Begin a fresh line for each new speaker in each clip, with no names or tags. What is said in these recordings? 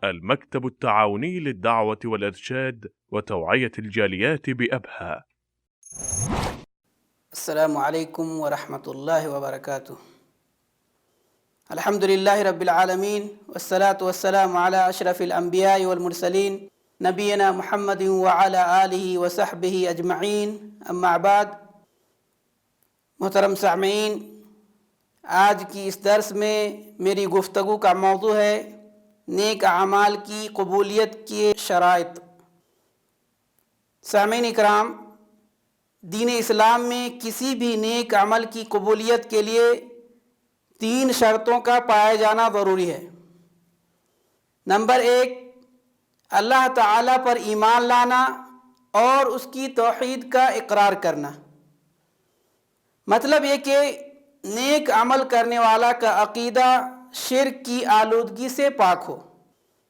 المكتب التعاوني للدعوة والإرشاد وتوعية الجاليات بأبها.
السلام علیکم ورحمۃ اللہ وبرکاتہ۔ الحمد للہ رب العالمین والصلاة والسلام علی اشرف الانبیاء والمرسلین نبینا محمد وعلی آلہ وصحبہ اجمعین، اما بعد۔ محترم سامعین، آج کی اس درس میں میری گفتگو کا موضوع ہے نیک اعمال کی قبولیت کی شرائط۔ سامعین اکرام، دین اسلام میں کسی بھی نیک عمل کی قبولیت کے لیے 3 شرطوں کا پایا جانا ضروری ہے۔ نمبر 1، اللہ تعالیٰ پر ایمان لانا اور اس کی توحید کا اقرار کرنا۔ مطلب یہ کہ نیک عمل کرنے والا کا عقیدہ شرک کی آلودگی سے پاک ہو۔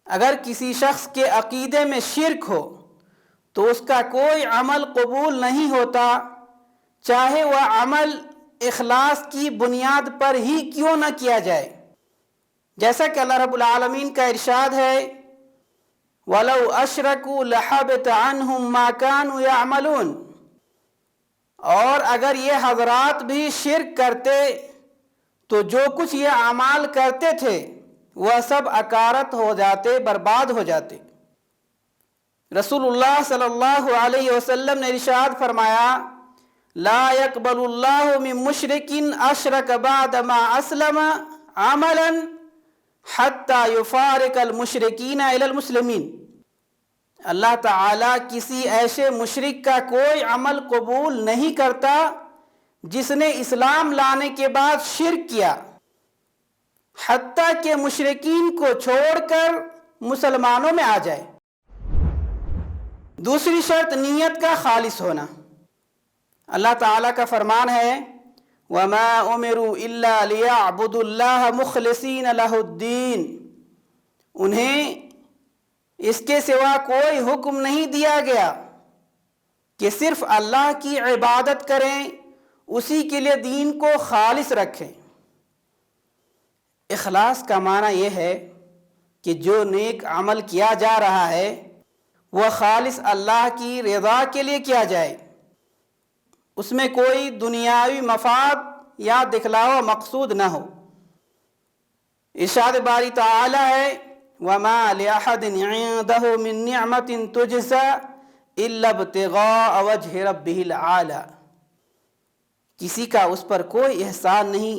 اگر کسی شخص کے عقیدے میں شرک ہو تو اس کا کوئی عمل قبول نہیں ہوتا، چاہے وہ عمل اخلاص کی بنیاد پر ہی کیوں نہ کیا جائے۔ جیسا کہ اللہ رب العالمین کا ارشاد ہے، وَلَوْ أَشْرَكُوا لَحَبِطَ عَنْهُمْ مَا كَانُوا يَعْمَلُونَ، اور اگر یہ حضرات بھی شرک کرتے تو جو کچھ یہ اعمال کرتے تھے وہ سب اکارت ہو جاتے، برباد ہو جاتے۔ رسول اللہ صلی اللہ علیہ وسلم نے ارشاد فرمایا، لا يقبل اللہ من مشرک اشرک بعد ما اسلم عملا حتی یفارق المشرکین الی المسلمین۔ اللہ تعالیٰ کسی ایسے مشرک کا کوئی عمل قبول نہیں کرتا جس نے اسلام لانے کے بعد شرک کیا، حتیٰ کہ مشرکین کو چھوڑ کر مسلمانوں میں آ جائے۔ دوسری شرط نیت کا خالص ہونا۔ اللہ تعالیٰ کا فرمان ہے، وَمَا أُمِرُوا إِلَّا لِيَعْبُدُوا اللَّهَ مُخْلِصِينَ لَهُ الدِّينَ۔ انہیں اس کے سوا کوئی حکم نہیں دیا گیا کہ صرف اللہ کی عبادت کریں، اسی کے لیے دین کو خالص رکھیں۔ اخلاص کا معنی یہ ہے کہ جو نیک عمل کیا جا رہا ہے وہ خالص اللہ کی رضا کے لیے کیا جائے، اس میں کوئی دنیاوی مفاد یا دکھلاوا مقصود نہ ہو۔ ارشاد باری تعالی ہے، وَمَا لِأَحَدٍ عِندَهُ مِن نِعْمَةٍ تُجْزَىٰ إِلَّا ابْتِغَاءَ وَجْهِ رَبِّهِ الْأَعْلَىٰ۔ کسی کا اس پر کوئی احسان نہیں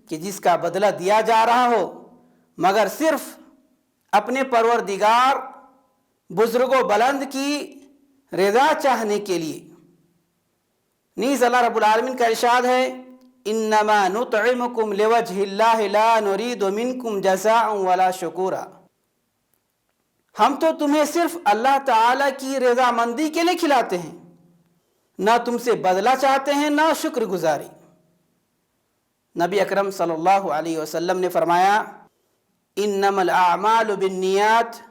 کہ جس کا بدلہ دیا جا رہا ہو مگر صرف اپنے پروردگار بزرگ و بلند کی رضا چاہنے کے لیے۔ نیز اللہ رب العالمین کا ارشاد ہے، انما نطعمکم لوجہ اللہ لا نرید منکم جزاء ولا شکورا۔ ہم تو تمہیں صرف اللہ تعالیٰ کی رضا مندی کے لیے کھلاتے ہیں، نہ تم سے بدلہ چاہتے ہیں نہ شکر گزاری۔ نبی اکرم صلی اللہ علیہ وسلم نے فرمایا، انما الاعمال بالنیات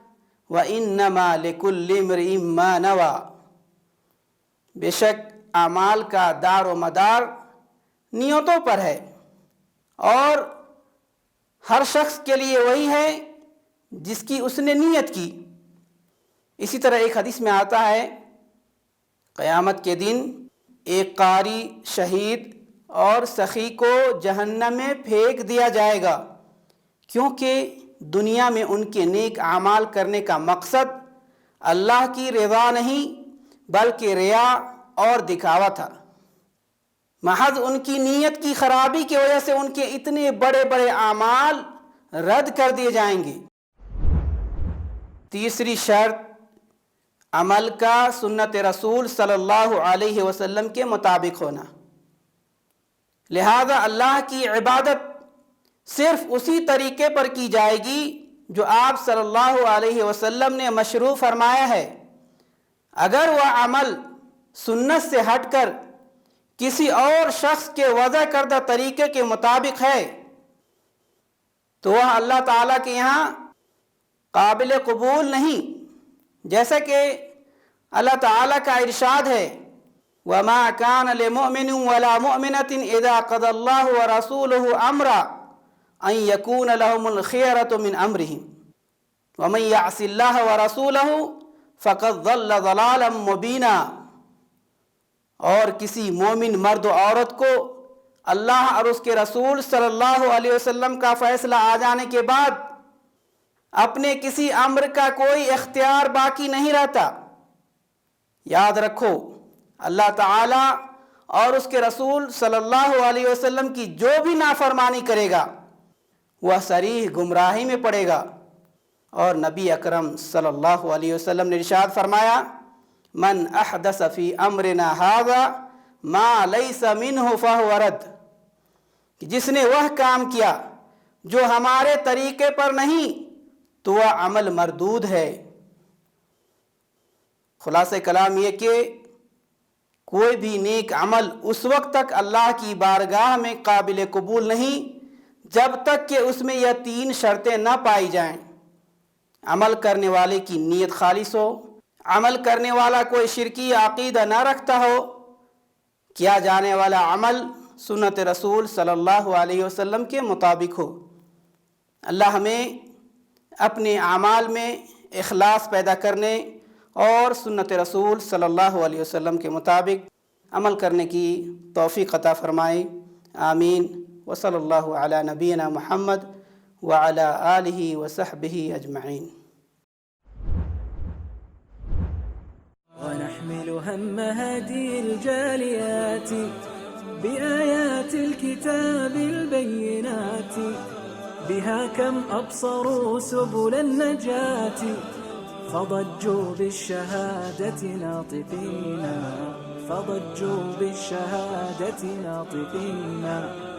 وانما لکل امرئ ما نوی۔ بے شک اعمال کا دار و مدار نیتوں پر ہے، اور ہر شخص کے لیے وہی ہے جس کی اس نے نیت کی۔ اسی طرح ایک حدیث میں آتا ہے، قیامت کے دن ایک قاری، شہید اور سخی کو جہنم میں پھینک دیا جائے گا، کیونکہ دنیا میں ان کے نیک اعمال کرنے کا مقصد اللہ کی رضا نہیں بلکہ ریا اور دکھاوا تھا۔ محض ان کی نیت کی خرابی کی وجہ سے ان کے اتنے بڑے بڑے اعمال رد کر دیے جائیں گے۔ تیسری شرط، عمل کا سنت رسول صلی اللہ علیہ وسلم کے مطابق ہونا۔ لہذا اللہ کی عبادت صرف اسی طریقے پر کی جائے گی جو آپ صلی اللہ علیہ وسلم نے مشروع فرمایا ہے۔ اگر وہ عمل سنت سے ہٹ کر کسی اور شخص کے وضع کردہ طریقے کے مطابق ہے تو وہ اللہ تعالیٰ کے یہاں قابل قبول نہیں، جیسا کہ اللہ تعالیٰ کا ارشاد ہے، وَمَا كَانَ لِمُؤْمِنٍ وَلَا مُؤْمِنَةٍ إِذَا قَضَى اللَّهُ وَرَسُولُهُ أَمْرًا أَن يَكُونَ لَهُمُ الْخِيَرَةُ مِنْ أَمْرِهِمْ۔ ومن یعص اللہ ورسولہ فقد ضل ضلالا مبینا، اور کسی مومن مرد و عورت کو اللہ اور اس کے رسول صلی اللہ علیہ وسلم کا فیصلہ آ جانے کے بعد اپنے کسی امر کا کوئی اختیار باقی نہیں رہتا۔ یاد رکھو، اللہ تعالیٰ اور اس کے رسول صلی اللہ علیہ وسلم کی جو بھی نافرمانی کرے گا وہ صریح گمراہی میں پڑے گا۔ اور نبی اکرم صلی اللہ علیہ وسلم نے ارشاد فرمایا، من احدث فی امرنا ھذا ما لیس منہ فہو رد، کہ جس نے وہ کام کیا جو ہمارے طریقے پر نہیں تو وہ عمل مردود ہے۔ خلاصہ کلام یہ کہ کوئی بھی نیک عمل اس وقت تک اللہ کی بارگاہ میں قابل قبول نہیں جب تک کہ اس میں یہ 3 شرطیں نہ پائی جائیں۔ عمل کرنے والے کی نیت خالص ہو، عمل کرنے والا کوئی شرکی عقیدہ نہ رکھتا ہو، کیا جانے والا عمل سنت رسول صلی اللہ علیہ وسلم کے مطابق ہو۔ اللہ ہمیں اپنے اعمال میں اخلاص پیدا کرنے اور سنت رسول صلی اللہ علیہ وسلم کے مطابق عمل کرنے کی توفیق عطا فرمائے، آمین۔ وصلی اللہ علی نبینا محمد وعلی آلہ وصحبہ اجمعین۔
ونحمل هم هذه الجاليات بآيات الكتاب البينات، بها كم أبصروا سبل النجاة، فضجوا بالشهادة ناطقين، فضجوا بالشهادة ناطقين.